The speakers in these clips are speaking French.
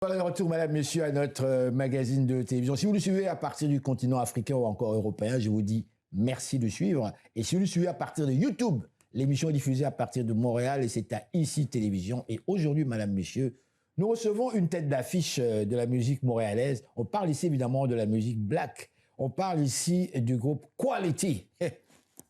Voilà, retour, madame, monsieur, à notre magazine de télévision. Si vous le suivez à partir du continent africain ou encore européen, je vous dis merci de suivre. Et si vous le suivez à partir de YouTube, l'émission est diffusée à partir de Montréal et c'est à ICI Télévision. Et aujourd'hui, madame, monsieur, nous recevons une tête d'affiche de la musique montréalaise. On parle ici évidemment de la musique black. On parle ici du groupe Quality.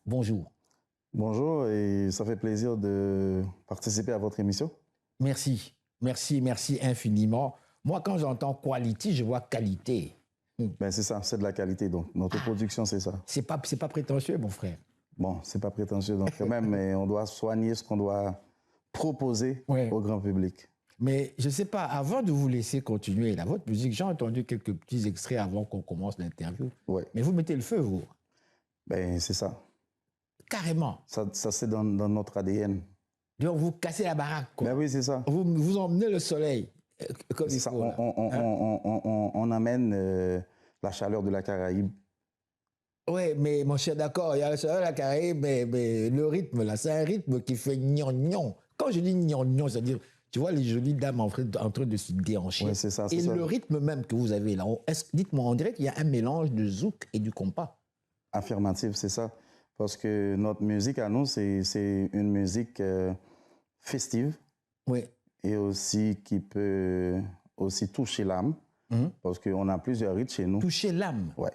Bonjour. Bonjour et ça fait plaisir de participer à votre émission. Merci, merci, merci infiniment. Moi, quand j'entends quality, je vois qualité. Ben c'est ça, c'est de la qualité. Donc, notre production, c'est ça. C'est pas prétentieux, mon frère. Bon, c'est pas prétentieux, donc quand même, mais on doit soigner ce qu'on doit proposer au grand public. Mais je sais pas, avant de vous laisser continuer là, votre musique, j'ai entendu quelques petits extraits avant qu'on commence l'interview. Ouais. Mais vous mettez le feu, vous. Ben c'est ça. Carrément. Ça c'est dans notre ADN. Donc vous cassez la baraque, quoi. Ben oui, c'est ça. Vous emmenez le soleil. Comme il faut, on amène la chaleur de la Caraïbe. Oui, mais mon cher, d'accord, il y a la chaleur de la Caraïbe, mais le rythme, là, c'est un rythme qui fait gnon-gnon. Quand je dis gnon-gnon, c'est-à-dire, tu vois les jolies dames en train de se déhancher. Ouais, c'est ça, et le rythme même que vous avez là, dites-moi, on dirait qu'il y a un mélange de zouk et du compas. Affirmatif, c'est ça. Parce que notre musique à nous, c'est une musique festive. Oui. Et aussi qui peut aussi toucher l'âme, parce qu'on a plusieurs rythmes chez nous. Toucher l'âme? Ouais.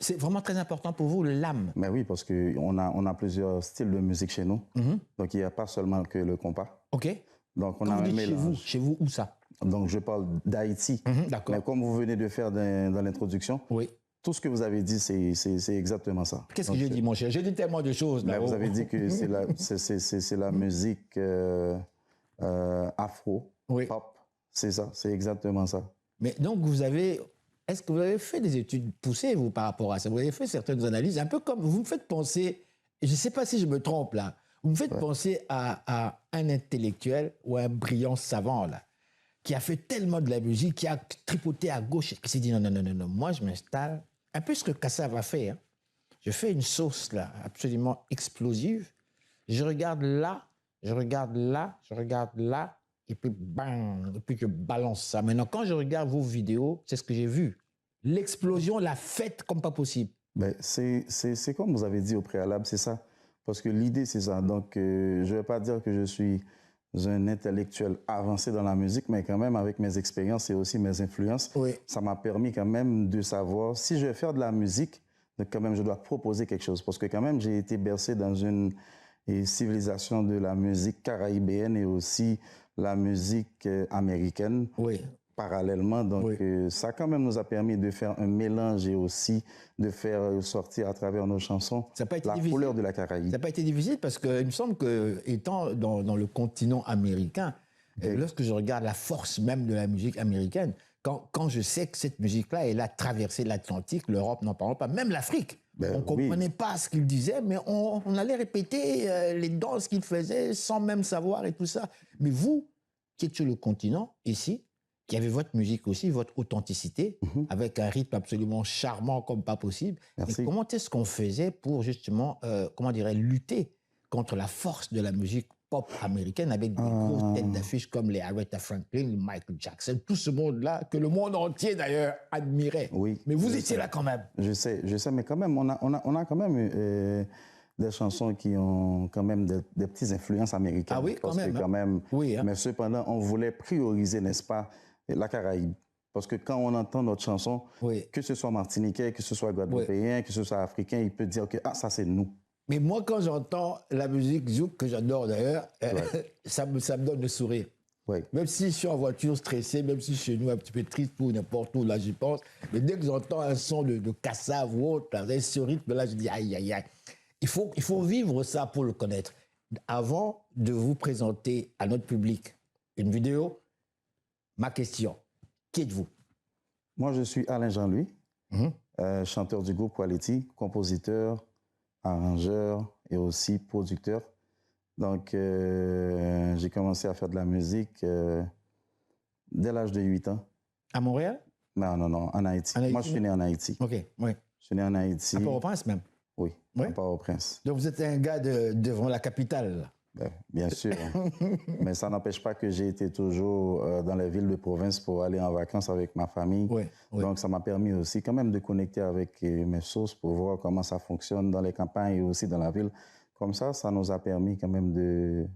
C'est vraiment très important pour vous, l'âme? Mais oui, parce qu'on a plusieurs styles de musique chez nous. Donc, il n'y a pas seulement que le compas. OK. Donc, on Quand a vous un dites mélange. chez vous, où ça? Donc, je parle d'Haïti. D'accord. Mais comme vous venez de faire dans l'introduction, oui. Tout ce que vous avez dit, c'est exactement ça. Qu'est-ce que j'ai dit, mon cher? J'ai dit tellement de choses. Là, vous avez dit que c'est la musique afro, pop. C'est ça, c'est exactement ça. Mais donc, est-ce que vous avez fait des études poussées, vous, par rapport à ça? Vous avez fait certaines analyses, un peu comme, vous me faites penser, je ne sais pas si je me trompe là, vous me faites penser à un intellectuel ou un brillant savant là, qui a fait tellement de la musique, qui a tripoté à gauche, qui s'est dit non, moi je m'installe, un peu ce que Kassav a fait. Hein. Je fais une sauce là, absolument explosive. Je regarde là, je regarde là, je regarde là, et puis bang, et puis je balance ça. Maintenant, quand je regarde vos vidéos, c'est ce que j'ai vu. L'explosion, la fête comme pas possible. Ben, c'est comme vous avez dit au préalable, c'est ça. Parce que l'idée, c'est ça. Donc, je ne vais pas dire que je suis un intellectuel avancé dans la musique, mais quand même, avec mes expériences et aussi mes influences, ça m'a permis quand même de savoir si je vais faire de la musique, donc quand même, je dois proposer quelque chose. Parce que quand même, j'ai été bercé dans une civilisation de la musique caraïbéenne et aussi la musique américaine. Parallèlement, donc ça quand même nous a permis de faire un mélange et aussi de faire sortir à travers nos chansons la couleur de la Caraïbe. Ça n'a pas été difficile parce qu'il me semble que, étant dans le continent américain, lorsque je regarde la force même de la musique américaine, quand je sais que cette musique-là, elle a traversé l'Atlantique, l'Europe n'en parle pas, même l'Afrique. On ne comprenait pas ce qu'il disait, mais on allait répéter les danses qu'il faisait sans même savoir et tout ça. Mais vous, qui êtes sur le continent, ici, qui avez votre musique aussi, votre authenticité, avec un rythme absolument charmant comme pas possible. Et comment est-ce qu'on faisait pour justement, lutter contre la force de la musique pop américaine avec des grosses têtes d'affiche comme les Aretha Franklin, les Michael Jackson, tout ce monde-là, que le monde entier d'ailleurs admirait. Mais vous étiez là quand même. Je sais, mais quand même, on a quand même des chansons qui ont quand même des petites influences américaines. Ah oui, quand même. Quand même oui, hein. Mais cependant, on voulait prioriser, n'est-ce pas, la Caraïbe. Parce que quand on entend notre chanson, que ce soit martiniquais, que ce soit guadeloupéen, que ce soit africain, il peut dire que ça c'est nous. Mais moi, quand j'entends la musique zouk, que j'adore d'ailleurs, ça me donne le sourire. Même si je suis en voiture stressé, même si chez nous un petit peu triste pour n'importe où, là j'y pense, mais dès que j'entends un son de Kassav ou autre, là, ce rythme-là, je dis aïe, aïe, aïe. Il faut vivre ça pour le connaître. Avant de vous présenter à notre public une vidéo, ma question, qui êtes-vous? Moi, je suis Alain Jean-Louis, chanteur du groupe Quality, compositeur, arrangeur et aussi producteur. Donc, j'ai commencé à faire de la musique dès l'âge de 8 ans. À Montréal? Non, en Haïti. Moi, je suis né en Haïti. OK, oui. Je suis né en Haïti. À Port-au-Prince même? Oui, à Port-au-Prince. Donc, vous êtes un gars devant la capitale? Ben, bien sûr. Mais ça n'empêche pas que j'ai été toujours dans les villes de province pour aller en vacances avec ma famille. Oui, oui. Donc, ça m'a permis aussi quand même de connecter avec mes sources pour voir comment ça fonctionne dans les campagnes et aussi dans la ville. Comme ça nous a permis quand même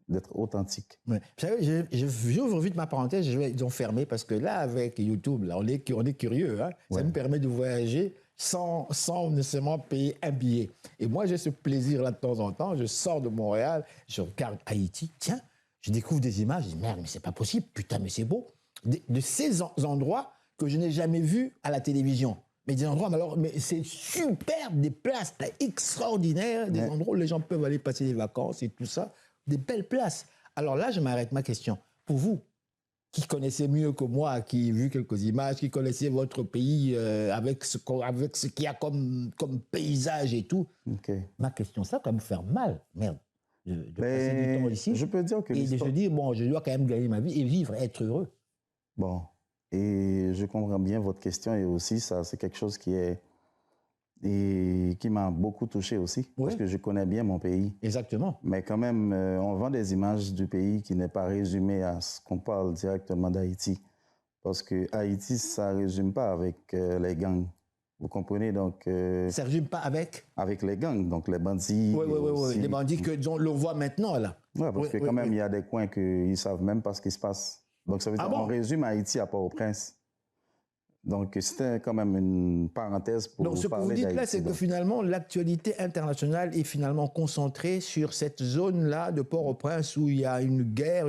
d'être authentiques. Ouais. Vous savez, j'ouvre vite ma parenthèse, je vais disons fermer parce que là, avec YouTube, là, on est curieux. Hein? Ça nous permet de voyager sans nécessairement payer un billet. Et moi, j'ai ce plaisir-là de temps en temps. Je sors de Montréal, je regarde Haïti. Tiens, je découvre des images. Je dis, merde, mais c'est pas possible. Putain, mais c'est beau. De ces endroits que je n'ai jamais vus à la télévision. Mais des endroits, mais c'est superbe, des places extraordinaires, des endroits où les gens peuvent aller passer des vacances et tout ça. Des belles places. Alors là, je m'arrête ma question. Pour vous, qui connaissez mieux que moi, qui a vu quelques images, qui connaissez votre pays avec ce qu'il y a comme paysage et tout, ma question, ça va me faire mal, merde, de passer du temps ici. Je peux dire que et de se dire, bon, je dois quand même gagner ma vie et vivre, être heureux. Bon, et je comprends bien votre question et aussi, ça, c'est quelque chose qui m'a beaucoup touché aussi, parce que je connais bien mon pays. Exactement. Mais quand même, on vend des images du pays qui n'est pas résumé à ce qu'on parle directement d'Haïti. Parce que Haïti, ça ne résume pas avec les gangs. Vous comprenez? Donc, ça ne résume pas avec? Avec les gangs, donc les bandits. Oui. Les bandits que l'on voit maintenant, là. Oui, parce que quand même, il y a des coins qu'ils ne savent même pas ce qui se passe. Donc, ça veut dire qu'on résume Haïti à Port-au-Prince. Donc, c'était quand même une parenthèse pour donc, vous parler d'Haïti. Donc, ce que vous dites là, c'est que finalement, l'actualité internationale est finalement concentrée sur cette zone-là de Port-au-Prince où il y a une guerre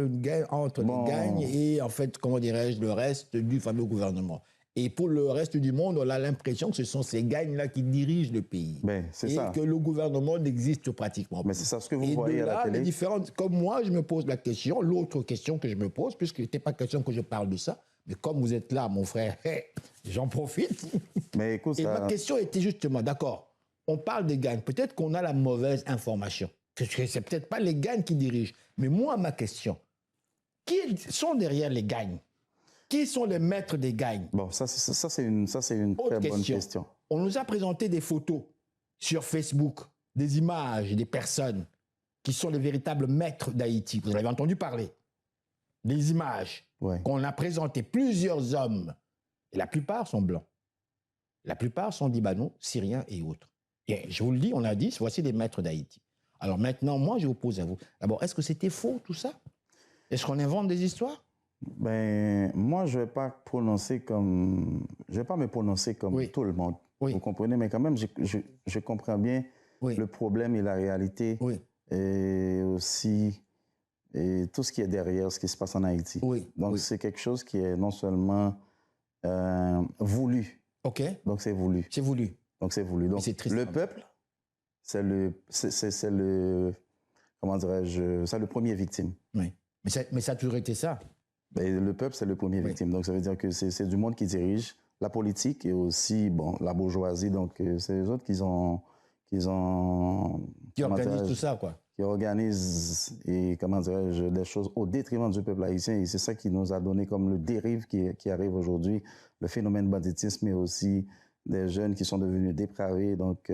entre les gangs et, en fait, comment dirais-je, le reste du fameux gouvernement. Et pour le reste du monde, on a l'impression que ce sont ces gangs-là qui dirigent le pays. Et que le gouvernement n'existe pratiquement pas. Mais c'est ça ce que vous voyez à la télé. Comme moi, je me pose la question, l'autre question que je me pose, puisque ce n'était pas question que je parle de ça, mais comme vous êtes là, mon frère, j'en profite. Mais écoute, et ma question était justement, d'accord, on parle des gangs, peut-être qu'on a la mauvaise information, que c'est peut-être pas les gangs qui dirigent, mais moi, ma question, qui sont derrière les gangs? Qui sont les maîtres des gangs? Bon, ça c'est une très bonne question. On nous a présenté des photos sur Facebook, des images des personnes qui sont les véritables maîtres d'Haïti. Vous en avez entendu parler. Des images qu'on a présentées, plusieurs hommes. Et la plupart sont blancs. La plupart sont libanais, syriens et autres. Et je vous le dis, on a dit, voici les maîtres d'Haïti. Alors maintenant, moi, je vous pose à vous. D'abord, est-ce que c'était faux tout ça? Est-ce qu'on invente des histoires? Ben, moi, je ne vais pas me prononcer comme tout le monde. Vous comprenez? Mais quand même, je comprends bien le problème et la réalité. Et aussi tout ce qui est derrière ce qui se passe en Haïti. Donc, c'est quelque chose qui est non seulement voulu. Donc, c'est voulu. C'est voulu. Donc, c'est voulu. Donc, le peuple, c'est le comment dirais-je, c'est le premier victime. Oui. Mais ça a toujours été ça. Et le peuple, c'est le premier victime. Donc, ça veut dire que c'est du monde qui dirige la politique et aussi la bourgeoisie. Donc, c'est eux autres qui organisent tout ça, quoi. Qui organisent, et comment dirais-je, des choses au détriment du peuple haïtien. Et c'est ça qui nous a donné comme le dérive qui arrive aujourd'hui, le phénomène banditisme, mais aussi des jeunes qui sont devenus dépravés. Donc,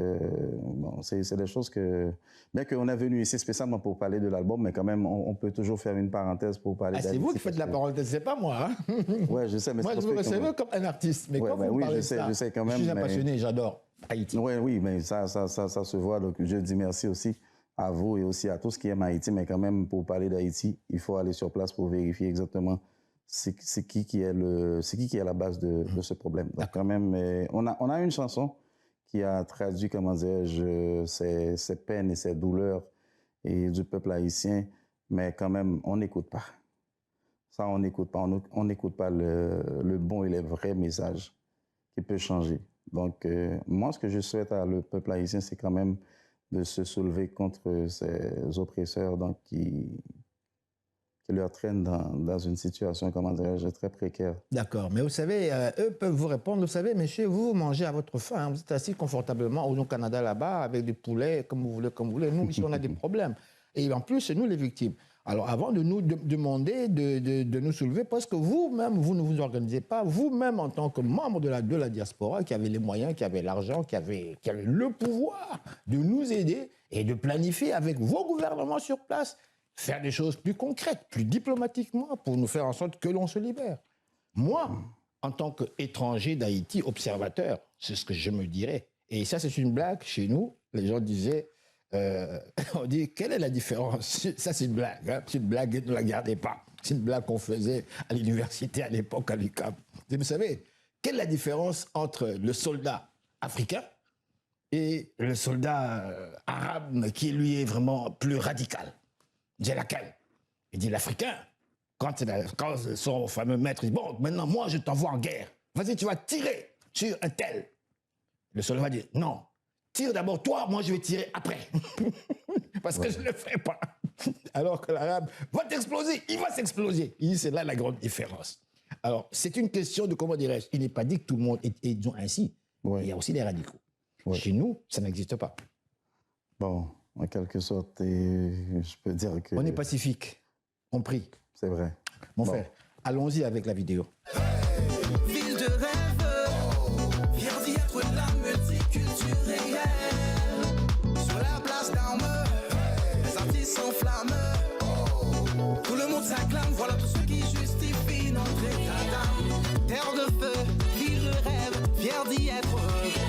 c'est des choses que... Bien qu'on est venu ici spécialement pour parler de l'album, mais quand même, on peut toujours faire une parenthèse pour parler d'Haïti. C'est vous qui faites la parenthèse, c'est pas moi. Hein? Oui, je sais. Mais moi, je me recevais comme un artiste. Mais quand vous parlez de ça, je sais quand même, je suis un passionné, j'adore Haïti. Oui, mais ça se voit. Donc, je dis merci aussi à vous et aussi à tous qui aiment Haïti. Mais quand même, pour parler d'Haïti, il faut aller sur place pour vérifier exactement c'est qui est à la base de ce problème. Donc, quand même, on a une chanson qui a traduit, comment dirais-je, ces peines et ces douleurs et du peuple haïtien, mais quand même, on n'écoute pas. Ça, on n'écoute pas. On n'écoute pas le bon et les vrais messages qui peuvent changer. Donc, moi, ce que je souhaite à le peuple haïtien, c'est quand même de se soulever contre ces oppresseurs donc, qui leur traînent dans une situation, comment dirais-je, très précaire. D'accord. Mais vous savez, eux peuvent vous répondre, vous savez, monsieur, vous mangez à votre faim. Hein. Vous êtes assis confortablement au Canada là-bas, avec du poulet, comme vous voulez. Nous, ici, on a des problèmes. Et en plus, c'est nous les victimes. Alors, avant de nous demander de nous soulever, parce que vous-même, vous ne vous organisez pas, vous-même, en tant que membre de la diaspora, qui avez les moyens, qui avez l'argent, qui avez le pouvoir de nous aider, et de planifier avec vos gouvernements sur place, faire des choses plus concrètes, plus diplomatiquement, pour nous faire en sorte que l'on se libère. Moi, en tant qu'étranger d'Haïti, observateur, c'est ce que je me dirais. Et ça, c'est une blague chez nous. Les gens disaient, on dit, quelle est la différence? Ça, c'est une blague. Hein? C'est une blague, ne la gardez pas. C'est une blague qu'on faisait à l'université à l'époque, à l'UQAM. Vous savez, quelle est la différence entre le soldat africain et le soldat arabe qui, lui, est vraiment plus radical? Il dit laquelle? Il dit l'Africain. Quand son fameux maître dit, bon, maintenant, moi, je t'envoie en guerre. Vas-y, tu vas tirer sur un tel. Le soldat va dire, non, tire d'abord toi, moi, je vais tirer après. Parce que je ne le ferai pas. Alors que l'arabe va t'exploser, il va s'exploser. Il dit, c'est là la grande différence. Alors, c'est une question de, comment dirais-je, il n'est pas dit que tout le monde est disons ainsi. Ouais. Il y a aussi des radicaux. Ouais. Chez nous, ça n'existe pas. Bon, en quelque sorte, je peux dire que... On est pacifique, on prie. C'est vrai. Mon frère, allons-y avec la vidéo. Ville de rêve, viens d'y être la multiculturelle. Sur la place d'Armes, les artistes s'enflamment. Tout le monde s'acclame, voilà tout ce qui justifie notre état d'âme. Terre de feu, ville de rêve, fier d'y être.